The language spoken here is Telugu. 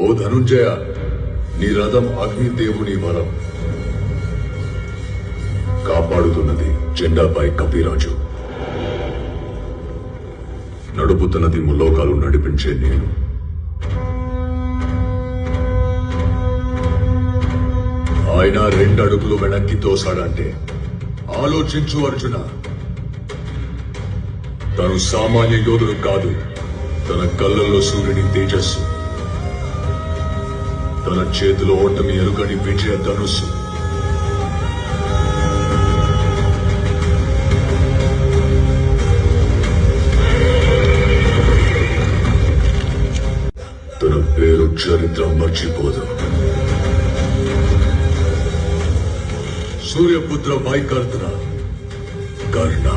ఓ ధనుంజయ, నీ రథం అగ్నిదేవుని వరం కాపాడుతున్నది జెండాపై కపిరాజు, నడుపుతున్నది ముల్లోకాలు నడిపించే నేను. ఆయన 2 అడుగులు వెనక్కి తోసాడంటే ఆలోచించు అర్జున. తను సామాన్య యోధుడు కాదు, తన కళ్ళల్లో సూర్యుని తేజస్సు, తన చేతిలో ఓటమి ఎరుగని విజయ ధనుస్సు. తన పేరు చరిత్ర మర్చిపోదు. సూర్యపుత్ర వైకర్ణ కర్ణ.